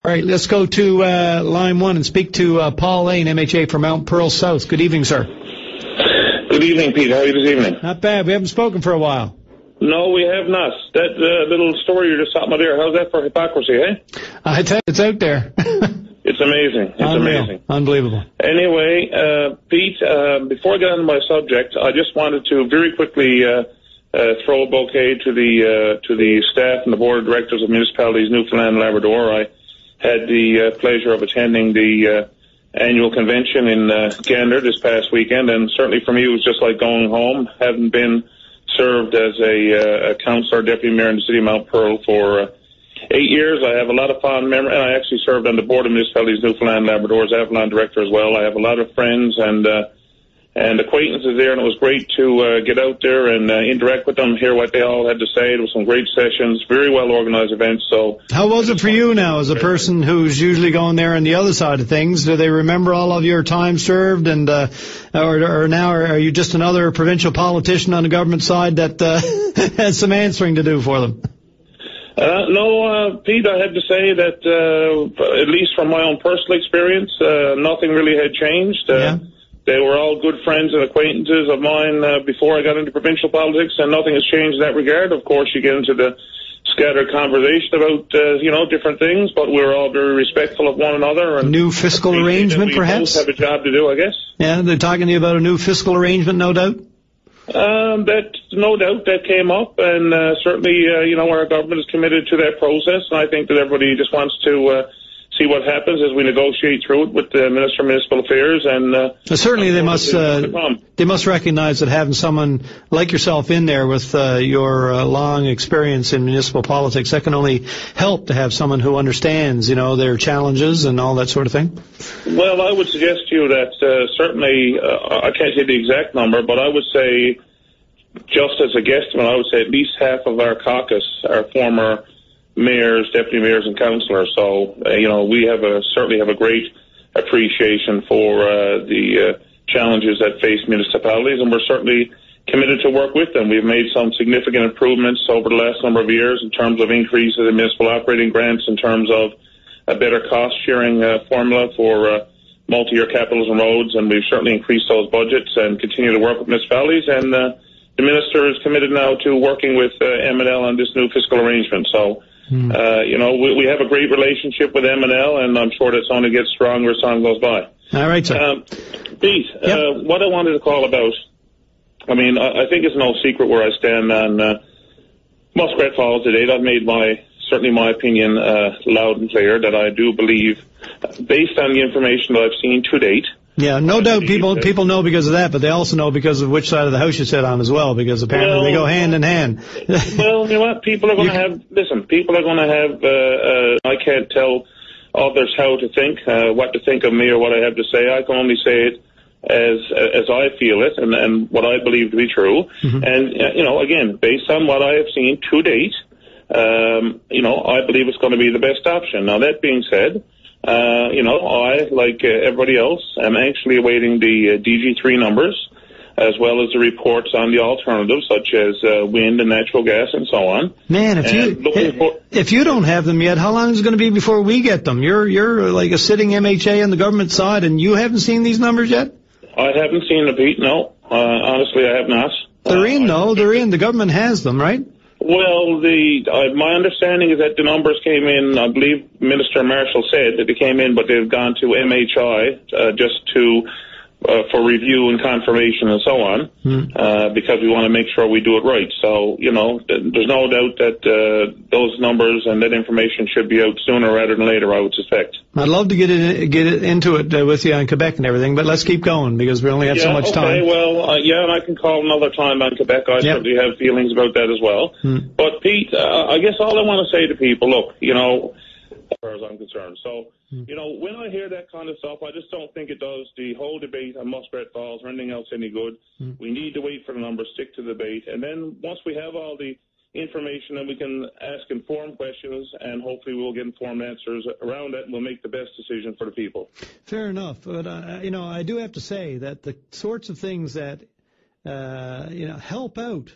All right, let's go to line 1 and speak to Paul Lane, MHA from Mount Pearl South. Good evening, sir. Good evening, Pete. How are you this evening? Not bad. We haven't spoken for a while. No, we have not. That little story you just talking about there, how's that for hypocrisy, eh? I tell you, it's out there. It's amazing. It's Unreal. amazing. Unbelievable. Anyway, Pete, before I get on to my subject, I just wanted to very quickly throw a bouquet to the staff and the board of directors of municipalities Newfoundland and Labrador. I had the pleasure of attending the annual convention in Gander this past weekend, and certainly for me it was just like going home. Having been served as a councillor, deputy mayor in the city of Mount Pearl for 8 years, I have a lot of fond memories, and I actually served on the board of municipalities Newfoundland and Labrador as Avalon director as well. I have a lot of friends and acquaintances there, and it was great to get out there and interact with them, hear what they all had to say. There were some great sessions, very well organized events. So, how was it for you now, as a person who's usually going there on the other side of things? Do they remember all of your time served, and or now are you just another provincial politician on the government side that has some answering to do for them? No, Pete, I have to say that at least from my own personal experience, nothing really had changed. Yeah. They were all good friends and acquaintances of mine before I got into provincial politics, and nothing has changed in that regard. Of course, you get into the scattered conversation about, different things, but we're all very respectful of one another. And new fiscal arrangement, perhaps? We both have a job to do, I guess. Yeah, they're talking to you about a new fiscal arrangement, no doubt? That, no doubt, that came up, and certainly, our government is committed to that process, and I think that everybody just wants to see what happens as we negotiate through it with the Minister of Municipal Affairs. And certainly they must recognize that having someone like yourself in there with your long experience in municipal politics, that can only help to have someone who understands, their challenges and all that sort of thing. Well, I would suggest to you that certainly, I can't say the exact number, but I would say, just as a guesstimate, I would say at least half of our caucus are former mayors, deputy mayors, and councillors. So, we certainly have a great appreciation for the challenges that face municipalities, and we're certainly committed to work with them. We've made some significant improvements over the last number of years in terms of increases in municipal operating grants, in terms of a better cost-sharing formula for multi-year capitals and roads, and we've certainly increased those budgets and continue to work with municipalities. And the Minister is committed now to working with M&L on this new fiscal arrangement. So, we have a great relationship with M&L, and I'm sure that's only gets stronger as time goes by. All right, sir. Pete, what I wanted to call about, I think it's no secret where I stand on Muskrat Falls today. I've made certainly my opinion loud and clear that I do believe, based on the information that I've seen to date. Yeah, no doubt people know because of that, but they also know because of which side of the house you sit on as well, because apparently they go hand in hand. Well, you know what? People are going to have, I can't tell others how to think, what to think of me or what I have to say. I can only say it as I feel it and what I believe to be true. Mm-hmm. And, again, based on what I have seen to date, I believe it's going to be the best option. Now, that being said, I, like everybody else, am anxiously awaiting the DG3 numbers, as well as the reports on the alternatives, such as wind and natural gas and so on. Man, if you don't have them yet, how long is it going to be before we get them? You're like a sitting MHA on the government side, and you haven't seen these numbers yet? I haven't seen them, Pete, no. Honestly, I have not. They're in, though. They're in. The government has them, right? Well, my understanding is that the numbers came in, I believe Minister Marshall said that they came in, but they've gone to MHI just for review and confirmation and so on, because we want to make sure we do it right. So, there's no doubt that those numbers and that information should be out sooner rather than later, I would suspect. I'd love to get into it with you on Quebec and everything, but let's keep going because we only have so much time. Well, and I can call another time on Quebec. I certainly have feelings about that as well. But, Pete, I guess all I want to say to people, look, as far as I'm concerned. So, when I hear that kind of stuff, I just don't think it does the whole debate on Muskrat Falls or anything else any good. We need to wait for the numbers, stick to the debate, and then once we have all the information, then we can ask informed questions, and hopefully we'll get informed answers around it, and we'll make the best decision for the people. Fair enough. But, I do have to say that the sorts of things that, help out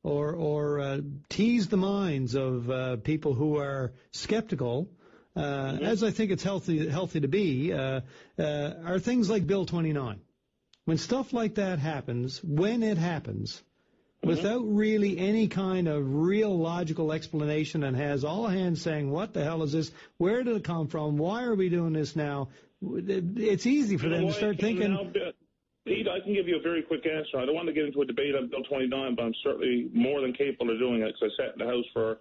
or tease the minds of people who are skeptical as I think it's healthy to be, are things like Bill 29. When stuff like that happens, when it happens, without really any kind of real logical explanation, and has all hands saying, what the hell is this? Where did it come from? Why are we doing this now? It's easy for them to start thinking. Pete, I can give you a very quick answer. I don't want to get into a debate on Bill 29, but I'm certainly more than capable of doing it because I sat in the House for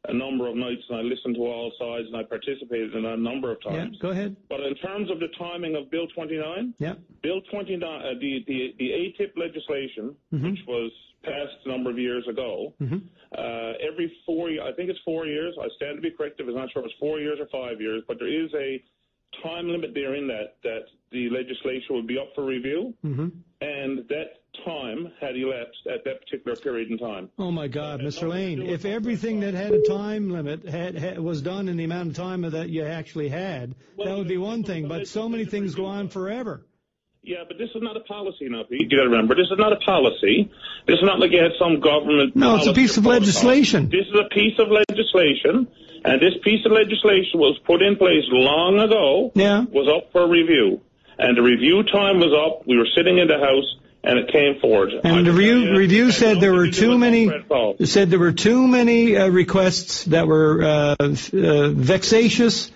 a number of nights and I listened to all sides and I participated in a number of times. Yeah, go ahead. But in terms of the timing of Bill 29, Bill 29, the ATIP legislation, which was passed a number of years ago, every 4 years, I think it's 4 years. I stand to be corrected. I'm not sure if it's 4 years or 5 years, but there is a time limit there in that the legislation would be up for review, and that time had elapsed at that particular period in time. Oh my God, Mr. Lane! If everything that had a time limit was done in the amount of time that you actually had, that would be one thing. But so many things go on forever. Yeah, but this is not a policy now, Pete. You got to remember, this is not a policy. This is not like you had some government. No, it's a piece of legislation. This is a piece of legislation. And this piece of legislation was put in place long ago, was up for review. And the review time was up. We were sitting in the House, and it came forward. And the review said there were too many. Said there were too many requests that were vexatious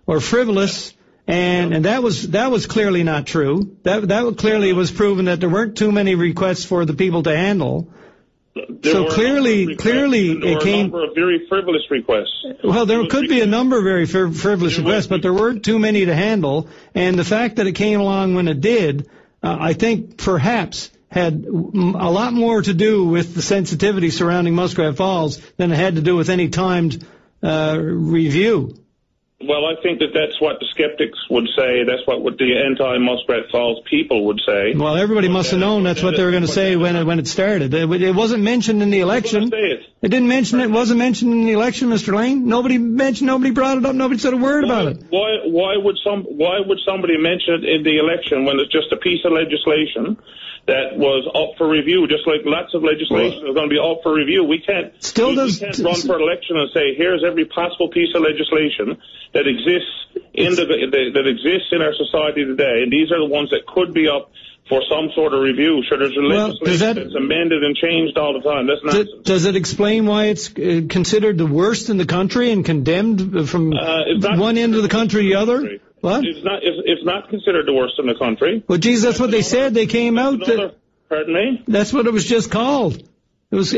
or frivolous, and that was clearly not true. That clearly was proven that there weren't too many requests for the people to handle. So clearly it came. A number of very frivolous requests. Well, there could be a number of very frivolous requests, but there weren't too many to handle. And the fact that it came along when it did, I think perhaps had a lot more to do with the sensitivity surrounding Muskrat Falls than it had to do with any timed review. Well, I think that's what the skeptics would say. That's what the anti-Muskrat Falls people would say. Well, everybody must have known that's what they were going to say when it started. It wasn't mentioned in the election. It didn't mention it. Wasn't mentioned in the election, Mr. Lane. Nobody brought it up. Nobody said a word about it. Why would somebody mention it in the election when it's just a piece of legislation that was up for review, just like lots of legislation is going to be up for review? We can't run for election and say, here's every possible piece of legislation that exists in our society today, and these are the ones that could be up for some sort of review. Sure, there's legislation that's amended and changed all the time. That's nonsense. Does it explain why it's considered the worst in the country and condemned from one end of the country to the other? What? It's not considered the worst in the country. Well, geez, that's what they said. They came out. Pardon me? That's what it was just called. It was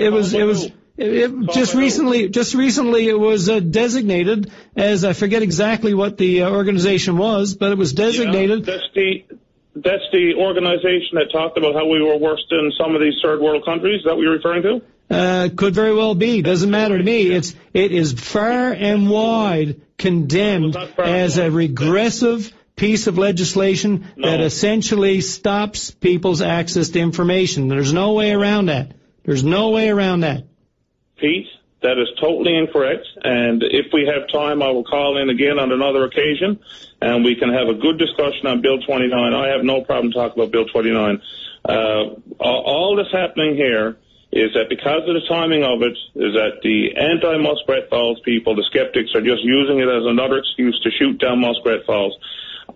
just recently it was designated as, I forget exactly what the organization was, but it was designated. Yeah, that's the organization that talked about how we were worse than some of these third world countries. Is that what you're referring to? Could very well be. Doesn't matter to me. It is far and wide condemned as a regressive piece of legislation that essentially stops people's access to information. There's no way around that. There's no way around that. Pete, that is totally incorrect. And if we have time, I will call in again on another occasion, and we can have a good discussion on Bill 29. I have no problem talking about Bill 29. All that's happening here is that because of the timing of it, is that the anti-Muskrat Falls people, the skeptics, are just using it as another excuse to shoot down Muskrat Falls.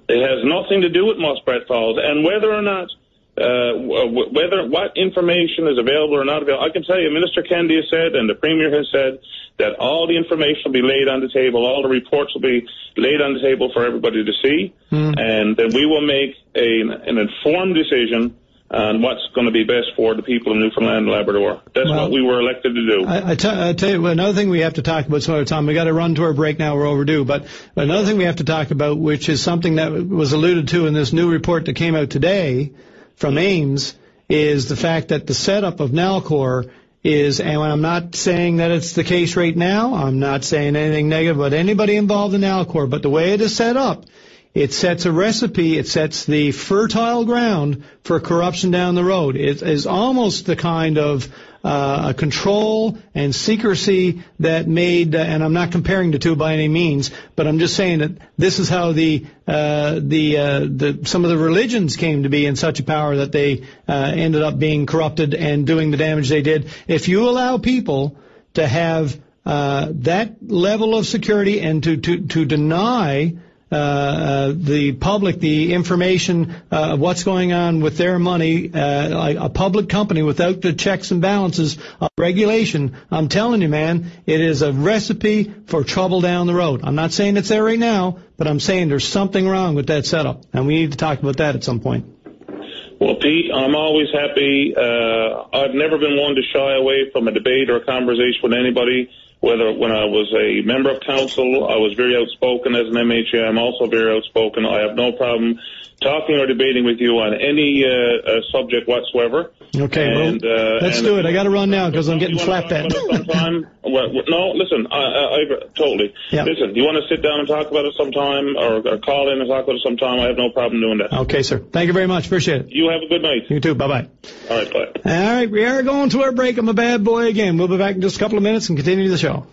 It has nothing to do with Muskrat Falls, and whether or not what information is available or not available. I can tell you, Minister Kennedy has said, and the Premier has said, that all the information will be laid on the table, all the reports will be laid on the table for everybody to see, and then we will make an informed decision on what's going to be best for the people of Newfoundland and Labrador. That's what we were elected to do. I tell you, another thing we have to talk about some other time. We got to run to our break now. We're overdue. But another thing we have to talk about, which is something that was alluded to in this new report that came out today from Ames, is the fact that the setup of Nalcor is, and I'm not saying that it's the case right now, I'm not saying anything negative about anybody involved in Nalcor, but the way it is set up, it sets a recipe, it sets the fertile ground for corruption down the road. It is almost the kind of control and secrecy that made, and I'm not comparing the two by any means, but I'm just saying that this is how some of the religions came to be in such a power that they ended up being corrupted and doing the damage they did. If you allow people to have that level of security and to deny the public the information of what's going on with their money, a public company without the checks and balances of regulation, I'm telling you, man, it is a recipe for trouble down the road. I'm not saying it's there right now, but I'm saying there's something wrong with that setup, and we need to talk about that at some point. Well, Pete, I'm always happy. I've never been one to shy away from a debate or a conversation with anybody. Whether when I was a member of council, I was very outspoken as an MHA. I'm also very outspoken. I have no problem talking or debating with you on any subject whatsoever. Okay, let's do it. I got to run now because I'm getting flapped at. No, listen, I totally. Yep. Listen, do you want to sit down and talk about it sometime or call in and talk about it sometime? I have no problem doing that. Okay, sir. Thank you very much. Appreciate it. You have a good night. You too. Bye-bye. All right, bye. All right, we are going to our break. I'm a bad boy again. We'll be back in just a couple of minutes and continue the show.